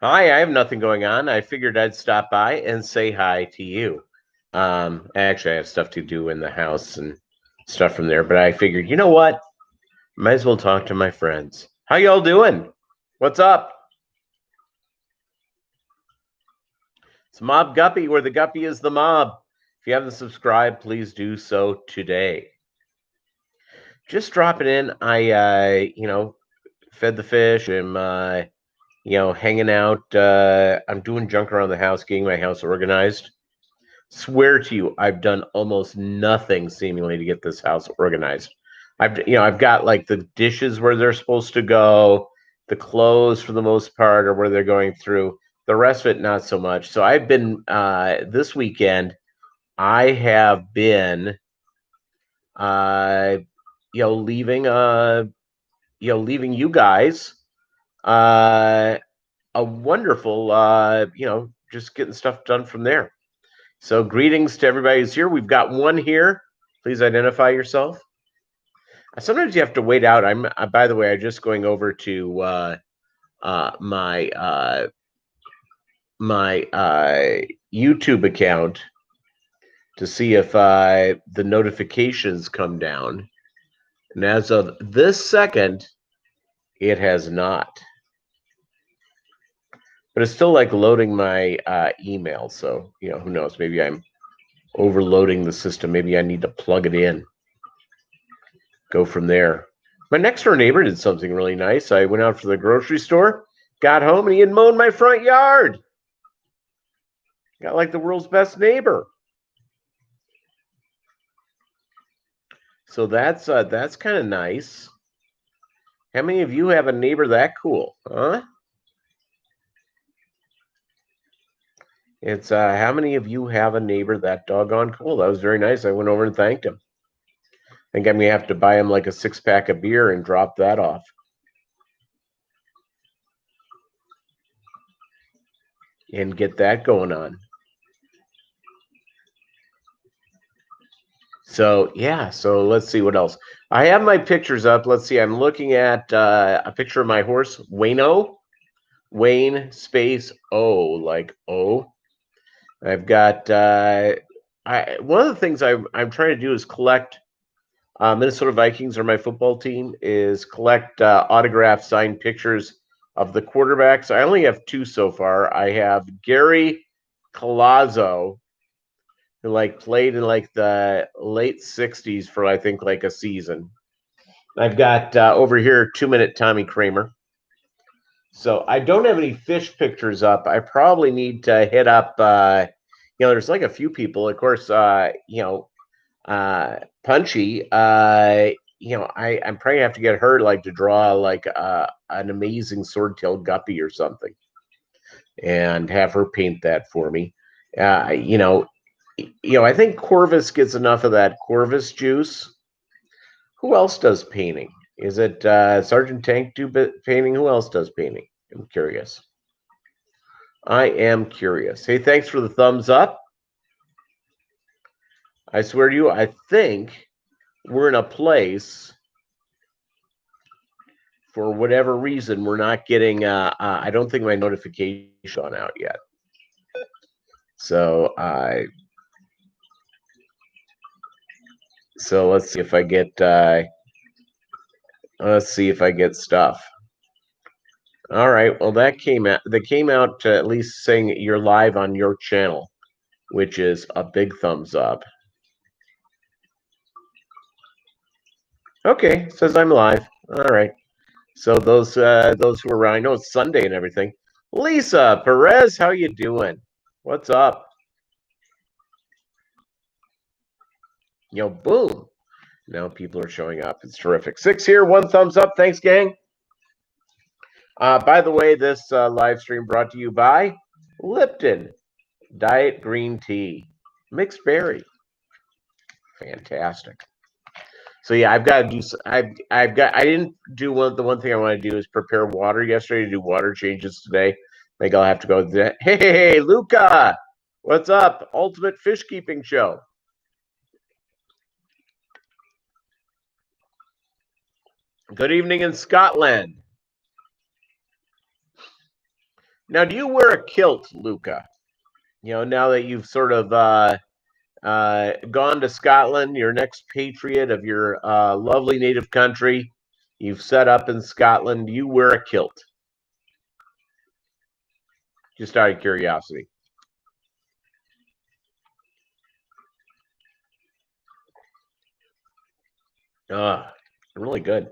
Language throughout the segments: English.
Hi, I have nothing going on. I figured I'd stop by and say hi to you. Actually, I have stuff to do in the house and stuff from there, but I figured, you know what? Might as well talk to my friends. How y'all doing? What's up? It's Mob Guppy, where the Guppy is the mob. If you haven't subscribed, please do so today. Just dropping in. I fed the fish. I'm hanging out. I'm doing junk around the house, getting my house organized. Swear to you, I've done almost nothing seemingly to get this house organized. I've got like the dishes where they're supposed to go, the clothes for the most part are where they're going through. The rest of it, not so much. So I've been this weekend. I have been, uh, leaving, leaving you guys, uh, a wonderful, just getting stuff done from there. So, greetings to everybody who's here. We've got one here. Please identify yourself. Sometimes you have to wait out. By the way, I'm just going over to my YouTube account to see if the notifications come down. And as of this second, it has not. But it's still like loading my email. So, who knows? Maybe I'm overloading the system. Maybe I need to plug it in. Go from there. My next door neighbor did something really nice. I went out for the grocery store, got home, and he had mown my front yard. Got like the world's best neighbor. So that's kind of nice. How many of you have a neighbor that cool, huh? It's how many of you have a neighbor that doggone cool? That was very nice. I went over and thanked him. I think I'm gonna have to buy him like a 6-pack of beer and drop that off. And get that going on. So yeah, so let's see what else. I have my pictures up. Let's see. I'm looking at a picture of my horse, Wayne space O, like O. I've got one of the things I'm trying to do is collect Minnesota Vikings are my football team, is collect autographed signed pictures of the quarterbacks. I only have two so far. I have Gary Colazzo, who like played in like the late 60s for I think like a season. I've got over here 2-minute Tommy Kramer. So I don't have any fish pictures up. I probably need to hit up. There's like a few people, of course. Punchy. I'm probably have to get her like to draw like an amazing sword-tailed guppy or something, and have her paint that for me. Uh, you know, I think Corvus gets enough of that Corvus juice. Who else does painting? Is it Sergeant Tank do painting? Who else does painting? I'm curious. I am curious. Hey, thanks for the thumbs up. I swear to you, I think we're in a place, for whatever reason, we're not getting. I don't think my notification gone out yet. So let's see if I get. Let's see if I get stuff. All right. Well, that came out. That came out at least saying you're live on your channel, which is a big thumbs up. Okay, says I'm live. All right. So those who are around, I know it's Sunday and everything. Lisa Perez, how you doing? What's up? Boom. Now people are showing up. It's terrific. 6 here, 1 thumbs up. Thanks, gang. By the way, this live stream brought to you by Lipton Diet Green Tea, mixed berry. Fantastic. So yeah, I've got to do. I've got. I didn't do the one thing I want to do is prepare water yesterday to do water changes today. I think I'll have to go. Hey, Luca, what's up? Ultimate Fish Keeping Show. Good evening in Scotland. Now, do you wear a kilt, Luca? Now that you've sort of gone to Scotland, your next patriot of your lovely native country, you've set up in Scotland. Do you wear a kilt? Just out of curiosity. Really good.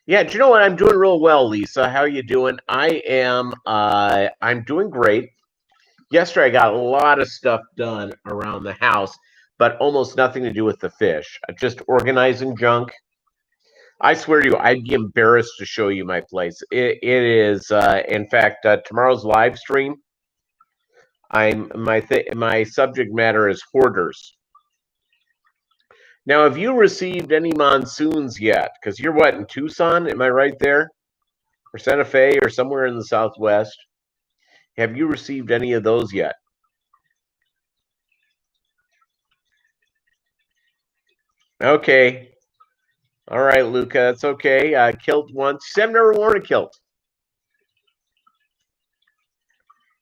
Yeah, do you know what? I'm doing real well, Lisa. How are you doing? I'm doing great. Yesterday I got a lot of stuff done around the house, but almost nothing to do with the fish. Just organizing junk. I swear to you, I'd be embarrassed to show you my place. It is, in fact, tomorrow's live stream. My subject matter is hoarders. Now, have you received any monsoons yet? Because you're what, in Tucson? Am I right there? Or Santa Fe or somewhere in the Southwest? Have you received any of those yet? Okay. All right, Luca, that's okay. Kilt once. I've never worn a kilt.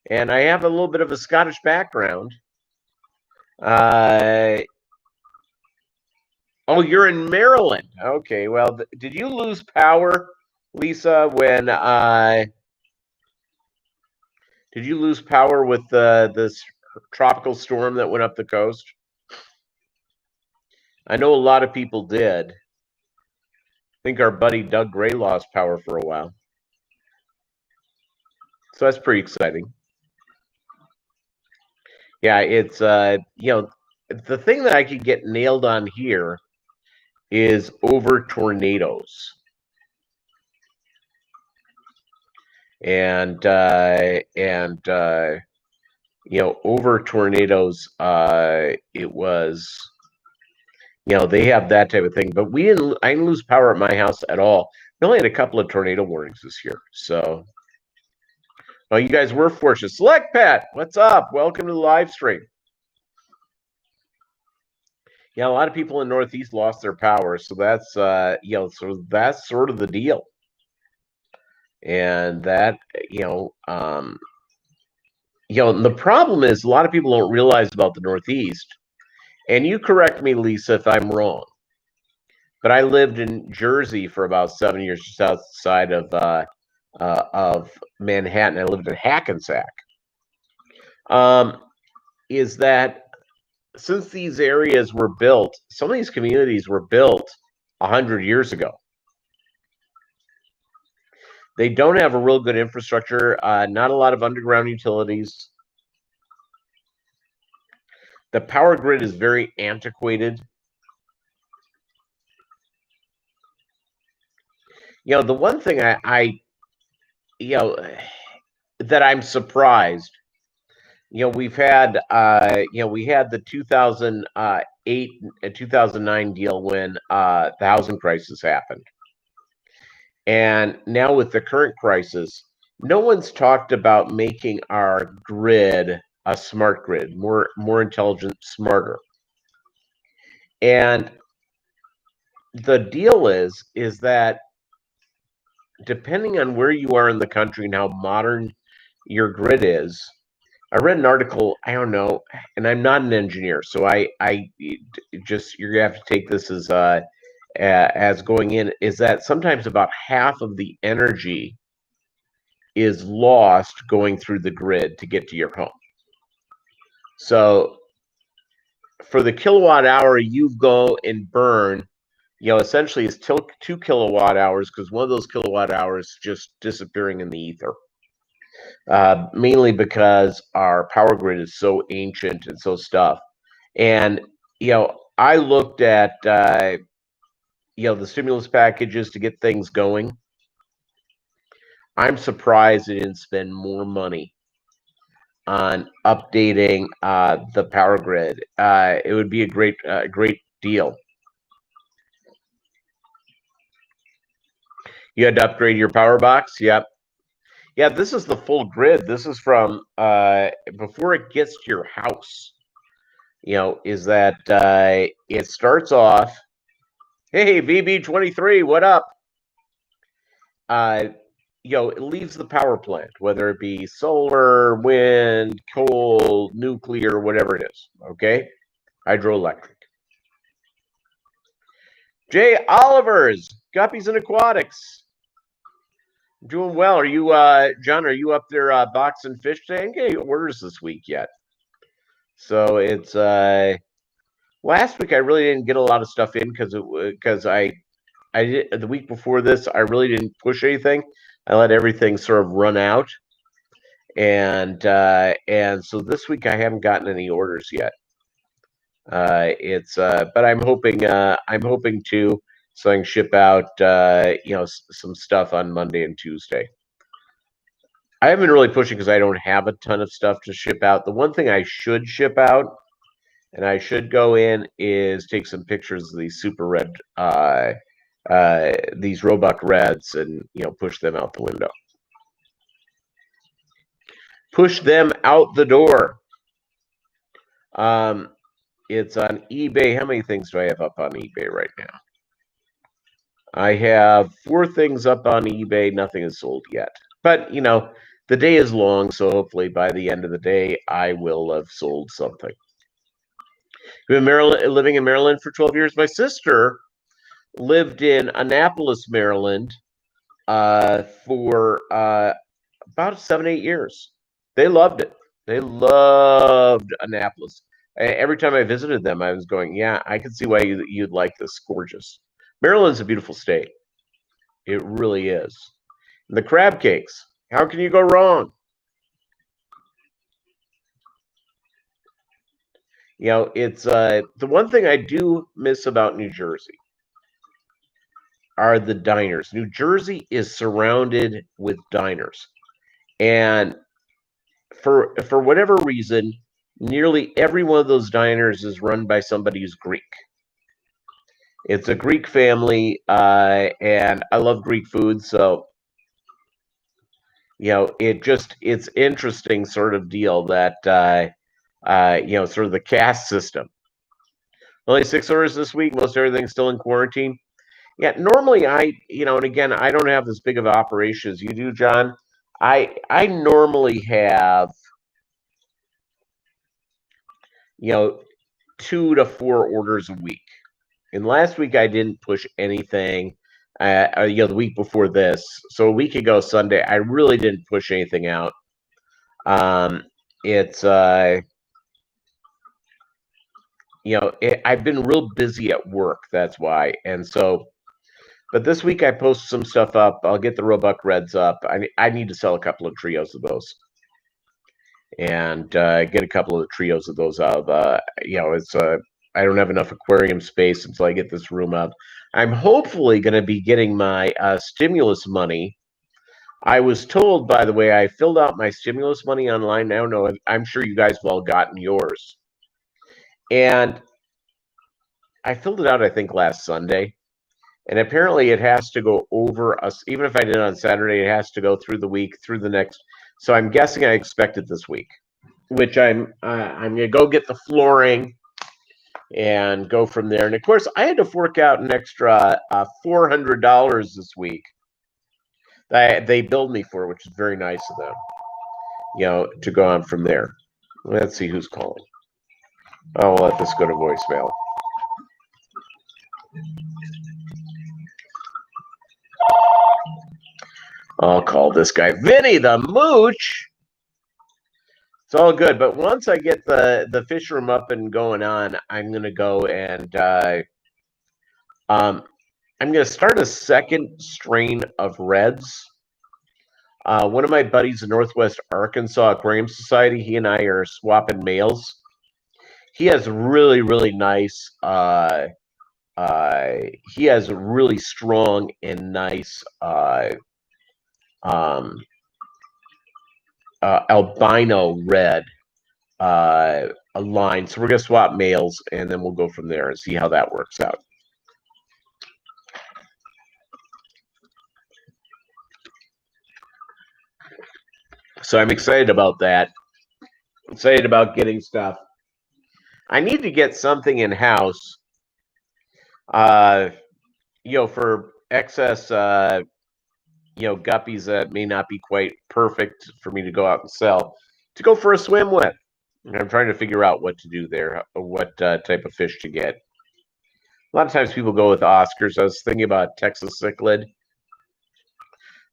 And I have a little bit of a Scottish background. Oh, you're in Maryland. Okay, well, did you lose power, Lisa, when did you lose power with this tropical storm that went up the coast? I know a lot of people did. I think our buddy Doug Gray lost power for a while. So that's pretty exciting. Yeah, it's the thing that I could get nailed on here is over tornadoes. And over tornadoes, it was, they have that type of thing. But I didn't lose power at my house at all. We only had a couple of tornado warnings this year. So, oh, you guys were fortunate. Select Pet, what's up? Welcome to the live stream. Yeah, a lot of people in Northeast lost their power, so that's so that's sort of the deal. And that, and the problem is a lot of people don't realize about the Northeast. And you correct me, Lisa, if I'm wrong. But I lived in Jersey for about 7 years, just outside of Manhattan. I lived in Hackensack. Is that since these areas were built, some of these communities were built 100 years ago. They don't have a real good infrastructure, not a lot of underground utilities. The power grid is very antiquated. The one thing I that I'm surprised, we've had, we had the 2008 and 2009 deal when the housing crisis happened. And now with the current crisis, no one's talked about making our grid a smart grid, more intelligent, smarter. And the deal is that depending on where you are in the country and how modern your grid is, I read an article, I don't know, and I'm not an engineer, so I just, you're gonna have to take this as going in, is that sometimes about half of the energy is lost going through the grid to get to your home. So for the kilowatt hour you go and burn, essentially it's 2 kilowatt hours, because one of those kilowatt hours just disappearing in the ether. Mainly because our power grid is so ancient and so stuff. And, I looked at, the stimulus packages to get things going. I'm surprised they didn't spend more money on updating the power grid. It would be a great deal. You had to upgrade your power box? Yep. Yeah, this is the full grid. This is from before it gets to your house. Is that it starts off, hey, VB23, what up? it leaves the power plant, whether it be solar, wind, coal, nuclear, whatever it is. Okay, hydroelectric. Jay Oliver's Guppies and Aquatics. Doing well. Are you, John? Are you up there boxing fish today? I didn't get any orders this week yet. So it's last week I really didn't get a lot of stuff in because I did the week before this I really didn't push anything. I let everything sort of run out, and so this week I haven't gotten any orders yet. But I'm hoping to, so I can ship out some stuff on Monday and Tuesday. I haven't really pushing because I don't have a ton of stuff to ship out. The one thing I should ship out, and I should go in, is take some pictures of these super red, these Roebuck Reds, and push them out the window. Push them out the door. It's on eBay. How many things do I have up on eBay right now? I have 4 things up on eBay. Nothing is sold yet. But, the day is long, so hopefully by the end of the day, I will have sold something. I've been living in Maryland for 12 years. My sister lived in Annapolis, Maryland, for about 7, 8 years. They loved it. They loved Annapolis. Every time I visited them, I was going, yeah, I can see why you'd like this. Gorgeous. Maryland's a beautiful state. It really is. And the crab cakes. How can you go wrong? It's the one thing I do miss about New Jersey are the diners. New Jersey is surrounded with diners. And for whatever reason, nearly every one of those diners is run by somebody who's Greek. It's a Greek family, and I love Greek food, so it's interesting sort of deal that sort of the caste system. Only 6 orders this week. Most everything's still in quarantine. Yeah, normally and again, I don't have as big of an operation as you do, John. I normally have 2 to 4 orders a week. And last week I didn't push anything. The week before this, so a week ago Sunday, I really didn't push anything out. It's I've been real busy at work. That's why, and so. But this week I posted some stuff up. I'll get the Roebuck Reds up. I need to sell a couple of trios of those, and get a couple of the trios of those out of. It's I don't have enough aquarium space until I get this room up. I'm hopefully going to be getting my stimulus money. I was told, by the way, I filled out my stimulus money online. Now, no, I'm sure you guys have all gotten yours, and I filled it out, I think, last Sunday. And apparently it has to go over us. Even if I did it on Saturday, it has to go through the week, through the next. So I'm guessing I expect it this week, which I'm going to go get the flooring and go from there. And of course, I had to fork out an extra $400 this week. They billed me for, which is very nice of them, to go on from there. Let's see who's calling. I'll let this go to voicemail. I'll call this guy Vinny the Mooch. It's all good, but once I get the fish room up and going on, I'm gonna go and I'm gonna start a second strain of reds. One of my buddies in Northwest Arkansas Aquarium Society, he and I are swapping males. He has really, really nice. He has really strong and nice albino red a line. So we're going to swap males, and then we'll go from there and see how that works out. So I'm excited about that. Excited about getting stuff. I need to get something in house, for excess guppies that may not be quite perfect for me to go out and sell, to go for a swim with. And I'm trying to figure out what to do there, what type of fish to get. A lot of times people go with Oscars. I was thinking about Texas cichlid.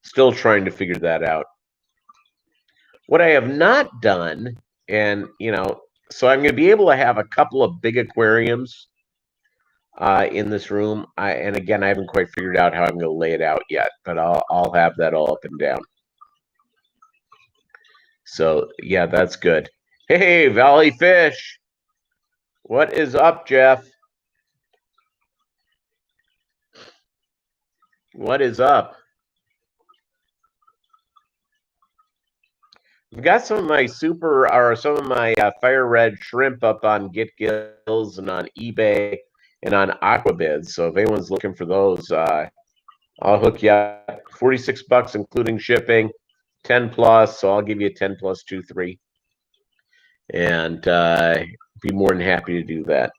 Still trying to figure that out. What I have not done, and so I'm going to be able to have a couple of big aquariums in this room. And again, I haven't quite figured out how I'm going to lay it out yet, but I'll have that all up and down. So yeah, that's good. Hey, Valley Fish. What is up, Jeff? What is up? I've got some of my fire red shrimp up on Get Gills and on eBay and on Aquabids. So if anyone's looking for those, I'll hook you up. $46 including shipping, 10 plus. So I'll give you a 10 plus 2-3, and be more than happy to do that.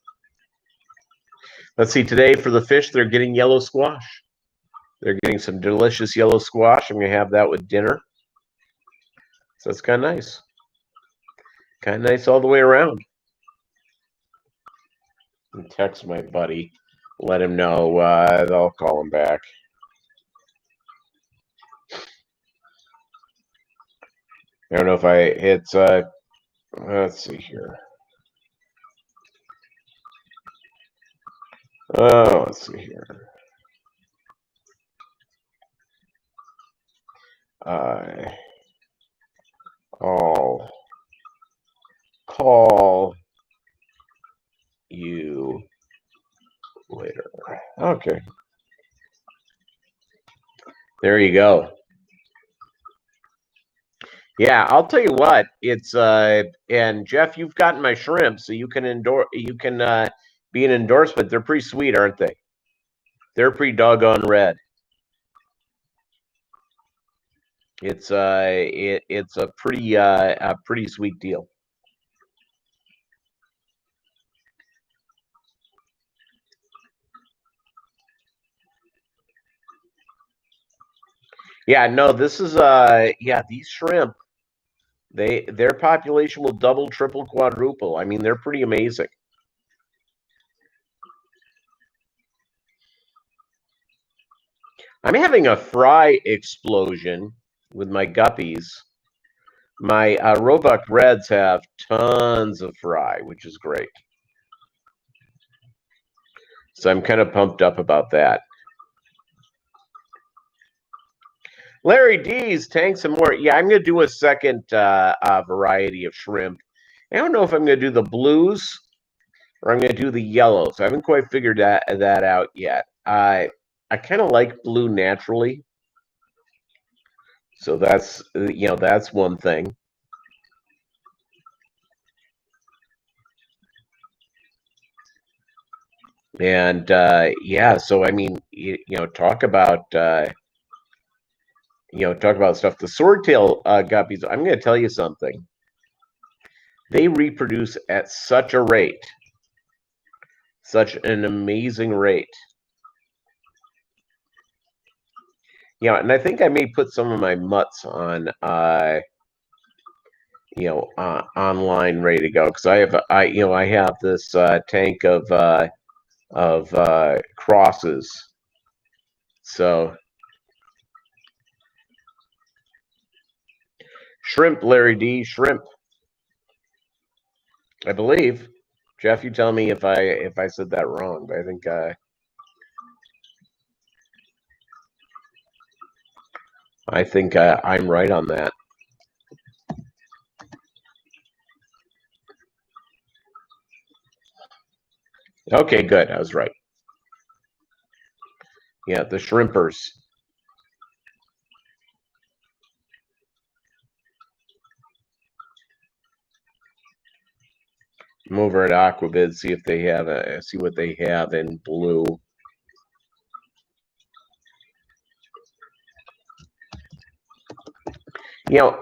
Let's see. Today for the fish, they're getting yellow squash. They're getting some delicious yellow squash. I'm going to have that with dinner. So it's kind of nice. Kind of nice all the way around. And text my buddy. Let him know. I'll call him back. I don't know if it's let's see here. Oh, let's see here. I'll call you later. Okay. There you go. Yeah, I'll tell you what. It's and Jeff, you've gotten my shrimp, so you can be an endorsement. They're pretty sweet, aren't they? They're pretty doggone red. It's it's a pretty sweet deal. Yeah, no, this is yeah, these shrimp, their population will double, triple, quadruple. I mean, they're pretty amazing. I'm having a fry explosion with my guppies. My Roebuck Reds have tons of fry, which is great. So I'm kind of pumped up about that. Larry D's, tanks and more. Yeah, I'm going to do a second variety of shrimp. I don't know if I'm going to do the blues or I'm going to do the yellows. I haven't quite figured that out yet. I kind of like blue naturally. So that's, that's one thing. And yeah, so I mean, talk about talk about stuff. The swordtail guppies. I'm going to tell you something. They reproduce at such a rate, such an amazing rate. Yeah, and I think I may put some of my mutts on, online ready to go, because I have this tank of crosses. So shrimp, Larry D, shrimp. I believe. Jeff, you tell me if I said that wrong, but I think I'm right on that. Okay, good. I was right. Yeah, the shrimpers. I'm over at Aquabid, see if they have see what they have in blue.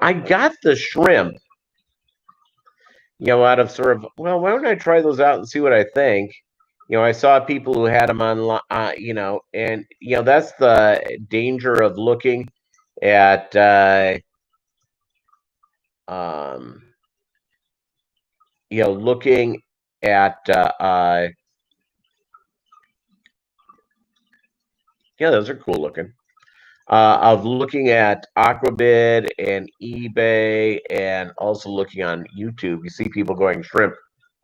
I got the shrimp, out of sort of, well, why don't I try those out and see what I think? I saw people who had them online, and that's the danger of looking. at looking at yeah, those are cool looking. Of looking at Aquabid and eBay, and also looking on YouTube. You see people going shrimp.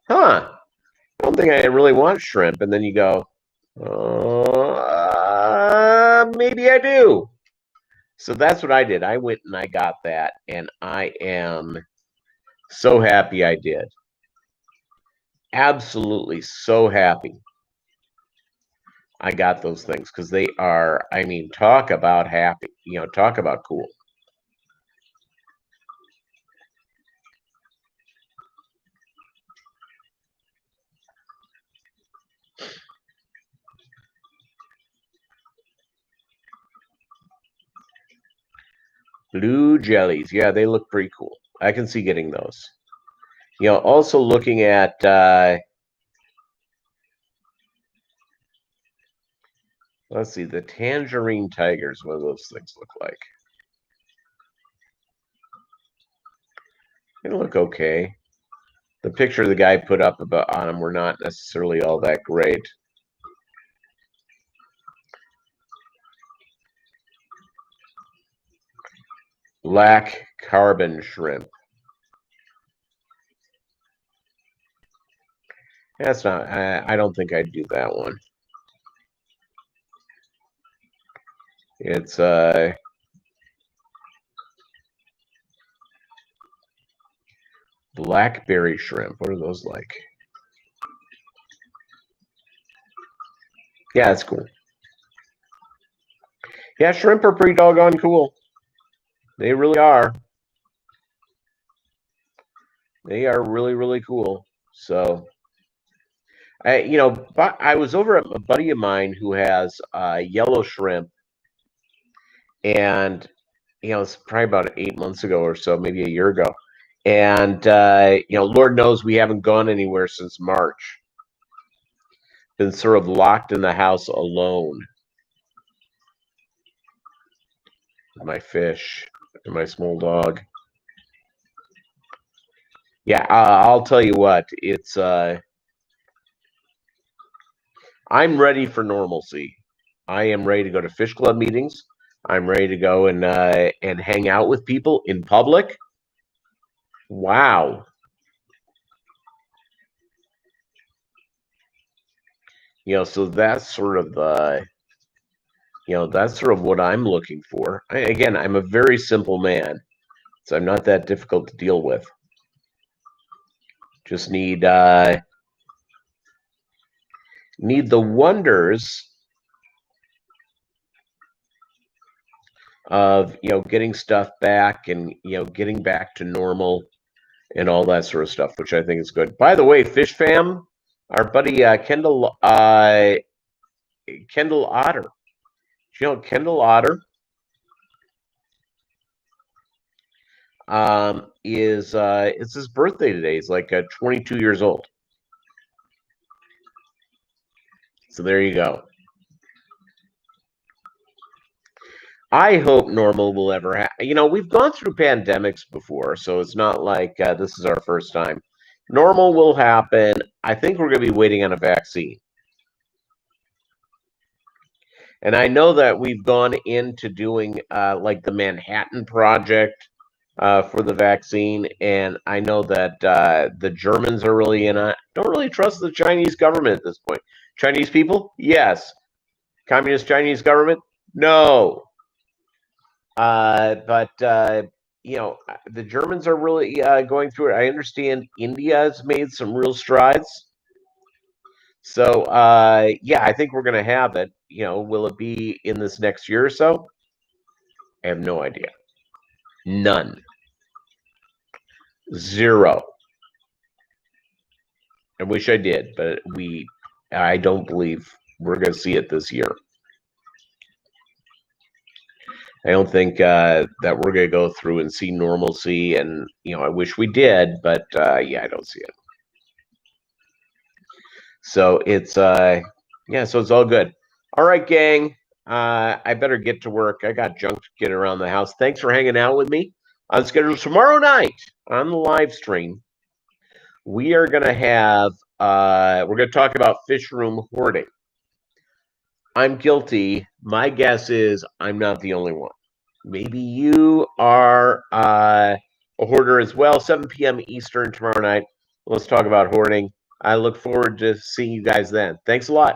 Huh? I don't think I really want shrimp. And then you go, maybe I do. So that's what I did. I went and I got that, and I am so happy I did. Absolutely so happy I got those things, because they are, I mean, talk about happy, talk about cool. Blue jellies. Yeah, they look pretty cool. I can see getting those. Also looking at let's see, the tangerine tigers. What do those things look like? They look okay. The picture the guy put up about on them were not necessarily all that great. Black carbon shrimp. That's not. I don't think I'd do that one. It's blackberry shrimp. What are those like? Yeah, it's cool. Yeah, shrimp are pretty doggone cool. They really are. They are really, really cool. So, but I was over at a buddy of mine who has yellow shrimp, and it's probably about 8 months ago or so, maybe a year ago. And Lord knows we haven't gone anywhere since March. Been sort of locked in the house alone. My fish and my small dog. Yeah, I'll tell you what. It's I'm ready for normalcy. I am ready to go to fish club meetings. I'm ready to go and hang out with people in public. Wow. So that's sort of that's sort of what I'm looking for. Again, I'm a very simple man, so I'm not that difficult to deal with. Just need the wonders of getting stuff back, and getting back to normal and all that sort of stuff, which I think is good. By the way, Fish Fam, our buddy Kendall Otter. Kendall Otter is it's his birthday today. He's like 22 years old. So there you go. I hope normal will ever happen. We've gone through pandemics before, so it's not like this is our first time. Normal will happen. I think we're going to be waiting on a vaccine. And I know that we've gone into doing like the Manhattan Project for the vaccine, and I know that the Germans are really in it. Don't really trust the Chinese government at this point. Chinese people, yes. Communist Chinese government, no. But the Germans are really going through it. I understand India has made some real strides. So yeah, I think we're going to have it. Will it be in this next year or so? I have no idea. None. Zero. I wish I did, but I don't believe we're going to see it this year. I don't think that we're going to go through and see normalcy, and I wish we did, but yeah, I don't see it. So it's yeah, so it's all good. All right, gang. I better get to work. I got junk to get around the house. Thanks for hanging out with me. On schedule tomorrow night on the live stream, we are going to have, we're going to talk about fish room hoarding. I'm guilty. My guess is I'm not the only one. Maybe you are a hoarder as well. 7 p.m. Eastern tomorrow night. Let's talk about hoarding. I look forward to seeing you guys then. Thanks a lot.